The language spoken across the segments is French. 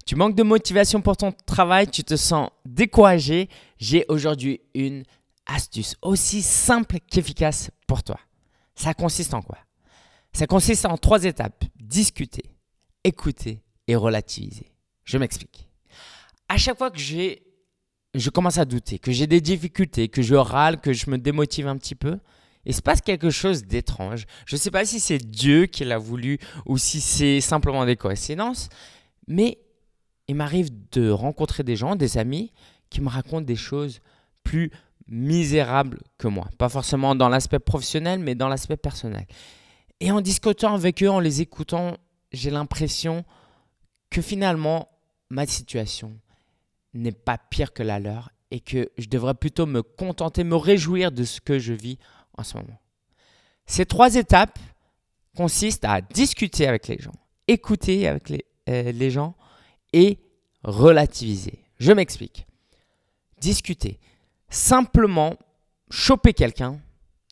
Tu manques de motivation pour ton travail, tu te sens découragé. J'ai aujourd'hui une astuce aussi simple qu'efficace pour toi. Ça consiste en quoi? Ça consiste en 3 étapes. Discuter, écouter et relativiser. Je m'explique. À chaque fois que je commence à douter, que j'ai des difficultés, que je râle, que je me démotive un petit peu, il se passe quelque chose d'étrange. Je ne sais pas si c'est Dieu qui l'a voulu ou si c'est simplement des coïncidences, mais il m'arrive de rencontrer des gens, des amis, qui me racontent des choses plus misérables que moi. Pas forcément dans l'aspect professionnel, mais dans l'aspect personnel. Et en discutant avec eux, en les écoutant, j'ai l'impression que finalement, ma situation n'est pas pire que la leur et que je devrais plutôt me contenter, me réjouir de ce que je vis en ce moment. Ces 3 étapes consistent à discuter avec les gens, écouter avec les gens et relativiser. Je m'explique. Discuter. Simplement choper quelqu'un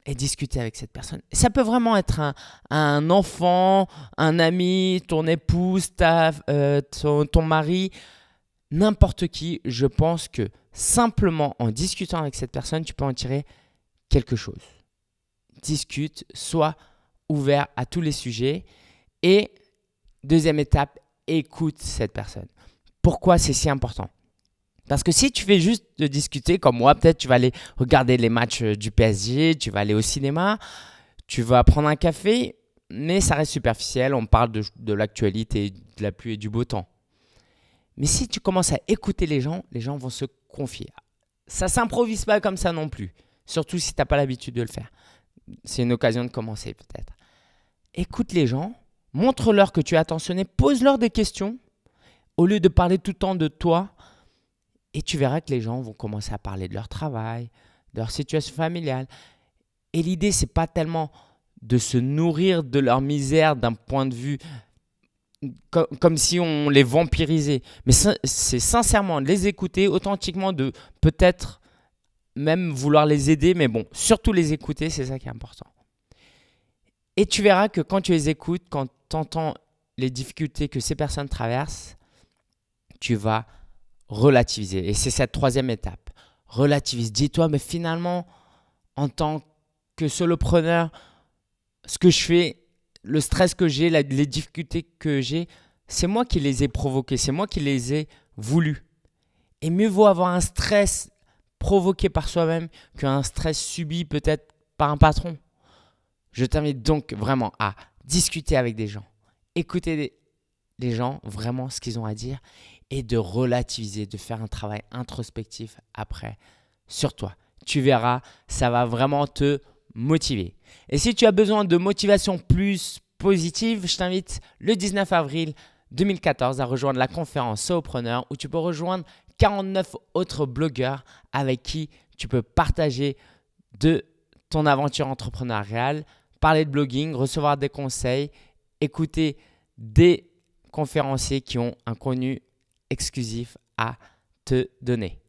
et discuter avec cette personne. Ça peut vraiment être un enfant, un ami, ton épouse, ton mari, n'importe qui. Je pense que simplement en discutant avec cette personne, tu peux en tirer quelque chose. Discute, sois ouvert à tous les sujets. Et deuxième étape, écoute cette personne. Pourquoi c'est si important? Parce que si tu fais juste de discuter comme moi, peut-être tu vas aller regarder les matchs du PSG, tu vas aller au cinéma, tu vas prendre un café, mais ça reste superficiel, on parle de l'actualité, de la pluie et du beau temps. Mais si tu commences à écouter les gens vont se confier. Ça ne s'improvise pas comme ça non plus, surtout si tu n'as pas l'habitude de le faire. C'est une occasion de commencer peut-être. Écoute les gens, montre-leur que tu es attentionné, pose-leur des questions au lieu de parler tout le temps de toi. Et tu verras que les gens vont commencer à parler de leur travail, de leur situation familiale. Et l'idée, ce n'est pas tellement de se nourrir de leur misère d'un point de vue comme si on les vampirisait. Mais c'est sincèrement de les écouter authentiquement, de peut-être même vouloir les aider. Mais bon, surtout les écouter, c'est ça qui est important. Et tu verras que quand tu les écoutes, quand tu entends les difficultés que ces personnes traversent, tu vas relativiser. Et c'est cette 3e étape. Relativise. Dis-toi, mais finalement, en tant que solopreneur, ce que je fais, le stress que j'ai, les difficultés que j'ai, c'est moi qui les ai provoquées, c'est moi qui les ai voulues. Et mieux vaut avoir un stress provoqué par soi-même qu'un stress subi peut-être par un patron. Je t'invite donc vraiment à discuter avec des gens, écouter les gens, vraiment ce qu'ils ont à dire, et de relativiser, de faire un travail introspectif après sur toi. Tu verras, ça va vraiment te motiver. Et si tu as besoin de motivation plus positive, je t'invite le 19 avril 2014 à rejoindre la conférence Solopreneur où tu peux rejoindre 49 autres blogueurs avec qui tu peux partager de ton aventure entrepreneuriale, parler de blogging, recevoir des conseils, écouter des conférenciers qui ont un contenu exclusif à te donner.